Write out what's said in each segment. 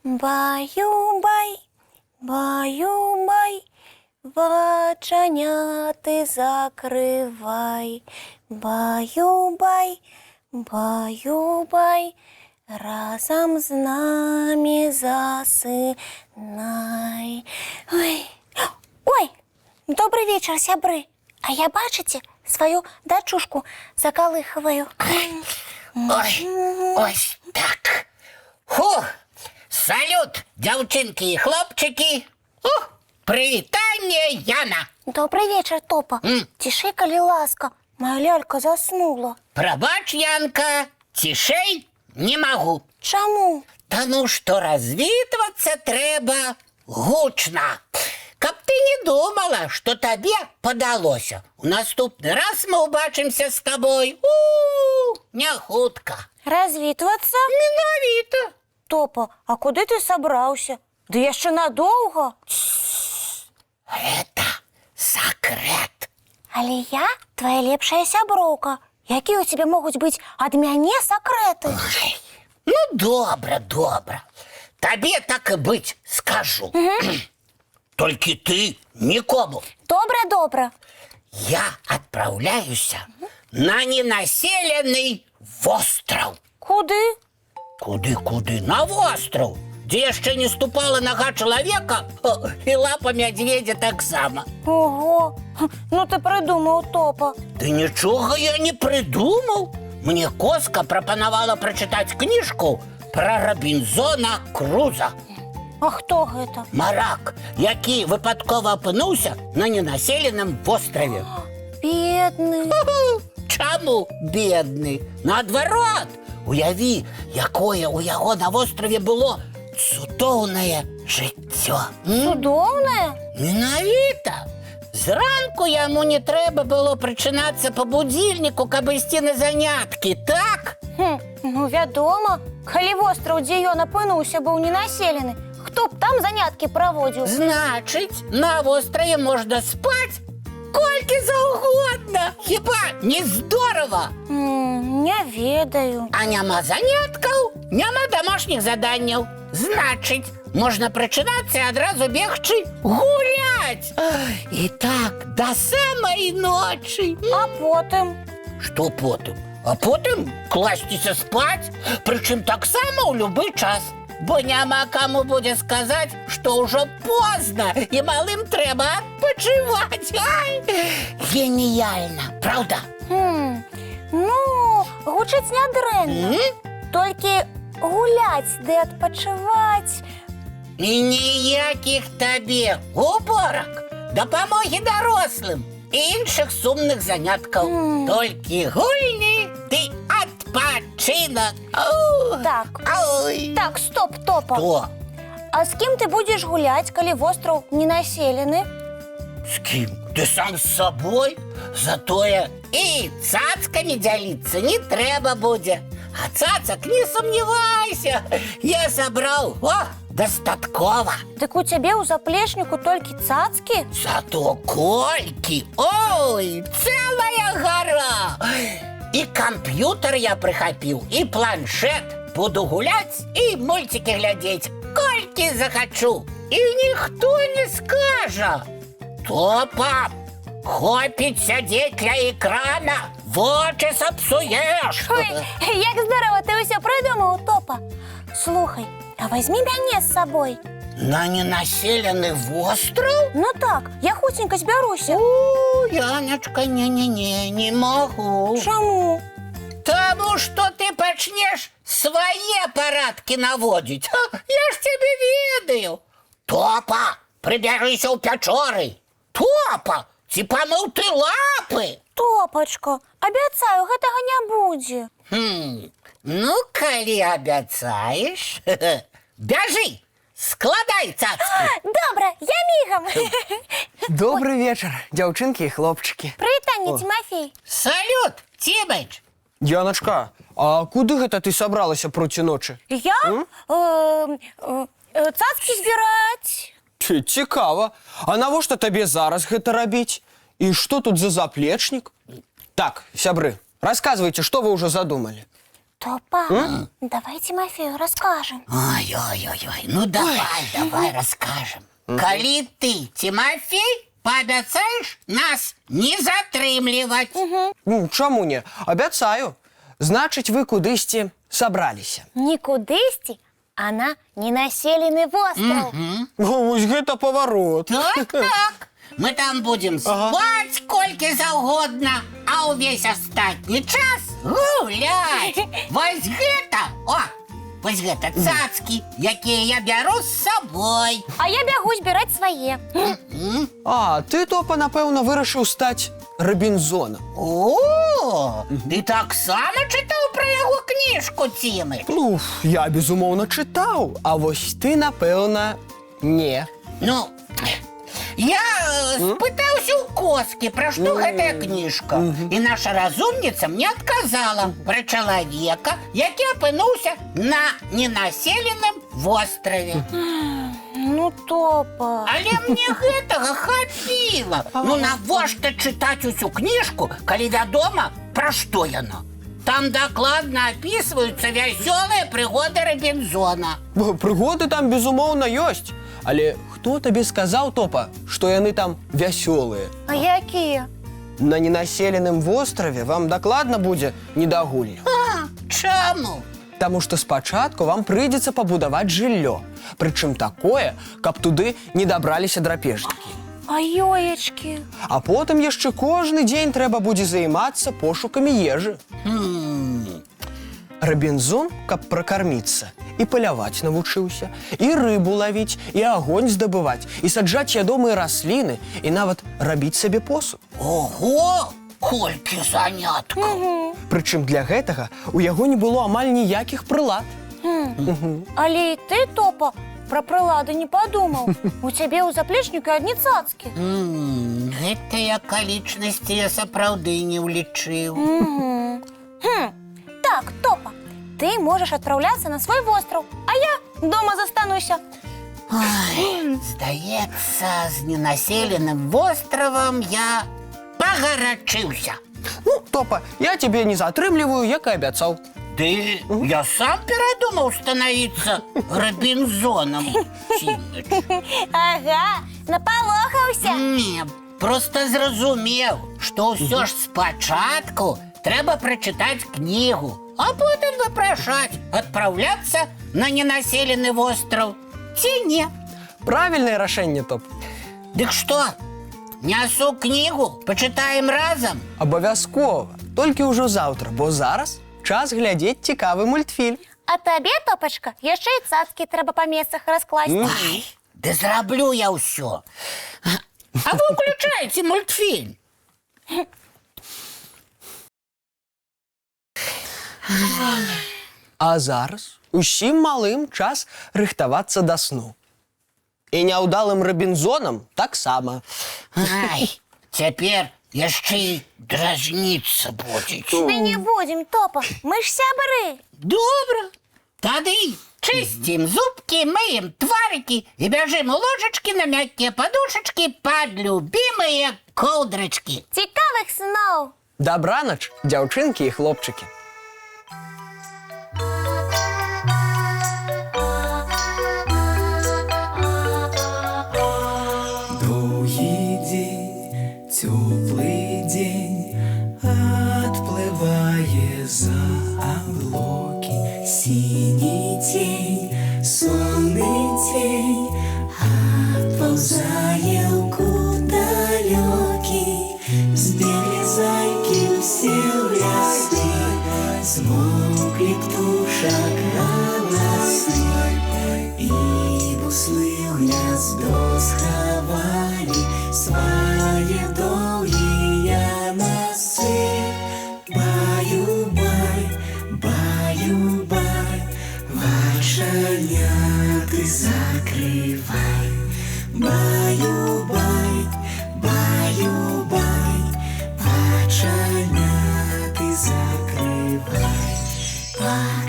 Баю-бай, баю-бай, оченяти закривай. Баю-бай, баю-бай, разом з нами засинай. Ой, добрый вечер, сябры. А я, бачите, свою дочушку заколыхиваю. Ой, ось так. Фух. Салют, дзяўчынкі і хлопчыкі. Прывітанне, Яна. Добрый вечер, Топа. Цішэй, калі ласка, моя лялька заснула. Прабач, Янка, цішэй не магу. Чаму? Таму што развітвацца трэба гучна. Каб ты не думала, што табе падалося. У наступны раз мы ўбачымся з табой. Не хутка. Развітвацца? Менавіта. Топа, а куды ты сабраўся? Ды яшчэ надоўга? Гэта сакрэт. Але я твоя лепшая сяброўка. Якія ў цябе могуць быць ад мяне сакрэты? Ну, добра, добра. Табе так і быць скажу. Толькі ты нікому. Добра, добра. Я адпраўляюся на ненаселены востраў. Куды? Куды? На востраў, дзе яшчэ не ступала нага чалавека і лапа мядзведзя таксама. Ого, ну ты прыдумаў, Топа. Ды нічога я не прыдумаў. Мне Коска прапанавала прачытаць кніжку пра Робінзона Круза. А хто гэта? Марак, які выпадкова апынуўся на ненаселеным востраве. Бедны. Чаму бедны? Наадварот, уяві, якое ў яго на востраве было цудоўнае жыццё. Цудоўнае? Менавіта. Зранку яму не трэба было прачынацца па будзільніку, каб ісці на заняткі, так? Ну, вядома, калі востраў, дзе ён апынуўся, быў ненаселены, хто б там заняткі праводзіў? Значыць, на востраве можна спаць колькі заўгодна. Хіба не здорава? Не ведаю. А няма заняткаў, няма домашніх заданняў. Значыць, можна прачынацца і адразу бегчы гуляць. І так да самай ночы. А потым? Што потым? А потым класціся спаць, прычым таксама ў любы час. Бо няма каму будзе сказаць, што ўжо позна і малым трэба адпачываць. Геніяльна, праўда? Ну, гучыць нядрэнна. Толькі гуляць ды адпачываць. І ніякіх табе уборак, дапамогі дарослым і іншых сумных заняткаў. Толькі гульні ды адпачынак. Так, стоп, Топа. Што? А з кім ты будзеш гуляць, калі востраў ненаселены? З кім? Ты сам з сабой? Затое і цацкамі дзяліцца не трэба будзе. А цацак, не сумнявайся, я сабраў, дастаткова. Дык у цябе ў заплечніку толькі цацкі? Зато колькі, ой, цэлая гара. І камп'ютар я прыхапіў, і планшет. Буду гуляць і мульцікі глядзець, колькі захачу. І ніхто не скажа. Топа, хопіць сядзець ля экрана, вочы сапсуеш. Ой, як здорова ты ўсё прыдумаў, Топа. Слухай, а возьми мяне з сабой. На ненаселены востраў? Ну так, я хуценька збяруся. Яночка, не магу. Чаму? Таму што ты пачнеш свае парадкі наводзіць. Я ж цябе ведаю. Топа, прыбярыся ў пячоры. Топа, ці памыў ты лапы? Топачка, абяцаю, гэтага не будзе. Ну, калі абяцаеш, бяжы, складай цацкі. Добра, я мігам. Добрый вечер, дзяўчынкі і хлопчыкі. Прывітанне, Тимофей. Салют, Тимыч, Яночка, а куды гэта ты сабралася проці ночы? Я? Цацкі збіраць. Цікава. А навошта табе зараз гэта рабіць? І што тут за заплечнік? Так, сябры, расказвайце, што вы ўжо задумалі. Топа, давай Тимофею расскажем. ой-ой-ой, ну давай расскажем. Калі ты, Тимофей, пообяцаешь нас не затрымліваць. Ну, чаму не? Абяцаю. Значыць, вы кудысьці сабраліся. Не кудысьці, а на ненаселены востраў. Вось гэта паварот. Так. Мы там будем спать сколько заўгодна, а ўвесь астатні час гуляць. Вось гэта цацкі, якія я бяру з сабой. А я бягу збіраць свае. А, ты, Топа, напэўна, вырашыў стаць Робінзонам. О, ты таксама чытаў пра яго кніжку, Тимыч? Ну, я, безумоўна, чытаў, а вось ты, напэўна, не. Ну, я спытаўся ў Коскі, пра што гэтая кніжка. І наша разумніца мне адказала пра чалавека, які апынуўся на ненаселеным востраве. Ну, Топа. Але мне гэтага хапіла. Ну навошта чытаць усю кніжку, калі вядома, пра што яна? Там дакладна апісваюцца вясёлыя прыгоды Робінзона. Прыгоды там, безумоўна, ёсць. Але хто табе сказаў, Топа, што яны там вясёлыя? А якія? На ненаселеным востраве вам дакладна будзе не да гульняў. Чаму? Таму што спачатку вам прыйдзецца пабудаваць жыллё. Прычым такое, каб туды не дабраліся драпежнікі. А ёечкі. А потым яшчэ кожны дзень трэба будзе займацца пошукамі ежы. Робінзон, каб пракарміцца, і паляваць навучыўся, і рыбу лавіць, і агонь здабываць, і саджаць ядомыя расліны, і нават рабіць сабе посуд. Ого! Колькі заняткаў! Прычым для гэтага у яго не было амаль ніякіх прылад. Але і ты, Топа, пра прылады не падумаў. У цябе ў заплечніку адні цацкі. Гэтыя акалічнасці я сапраўды не ўлічыў. Так, Топа, ты можаш адпраўляцца на свой востраў, а я дома застануся. Ой, здаецца, з ненаселеным востравам я пагарачыўся. Ну, Топа, я тебе не затрымліваю, як і абяцаў. Ты, я сам перадумаў станавіцца Робінзонам, Тимыч. Ага, напалохаўся. Не, проста зразумеў, што ўсё ж спачатку трэба прачытаць кнігу, а потым вапрашаць, адпраўляцца на ненаселены востраў ці не. Правільнае рашэнне, Топ. Дык што, нясу кнігу, пачытаем разам? Абавязкова, толькі ўжо заўтра, бо зараз час глядзець цікавы мультфільм. А табе, Топачка, яшчэ і цацкі трэба па месцах раскласці. Ай, да зраблю я ўсё. А вы ўключаеце мультфільм? А зараз усім малым час рыхтавацца да сну. І няўдалым Робінзонам таксама. Ай, цяпер яшчэ і дражніцца будзеце. Мы не будзем, Топа, мы ж сябры. Добра. Тады чысцім зубкі, мыем тварыкі і бяжым у ложачкі на мяккія падушачкі пад любімыя коўдрачкі. Цікавых сноў. Дабранач, дзяўчынкі і хлопчыкі. Долгий день, теплый день, отплывая за облаки. Синий тень, сонный тень, отползая куда далекий. Сбегли зайки все вместе,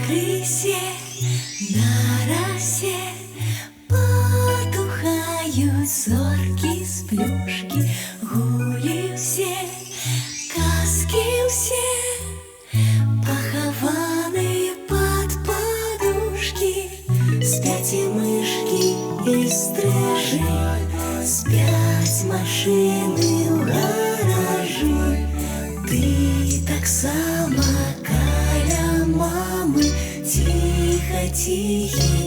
крысе, на росе потухают зорки с плюшки, гули все, казки все, похованные под подушки. Спят и мышки, и стрижи, спят машины в гаражи. Ты так само каля мамы, тихо-тихий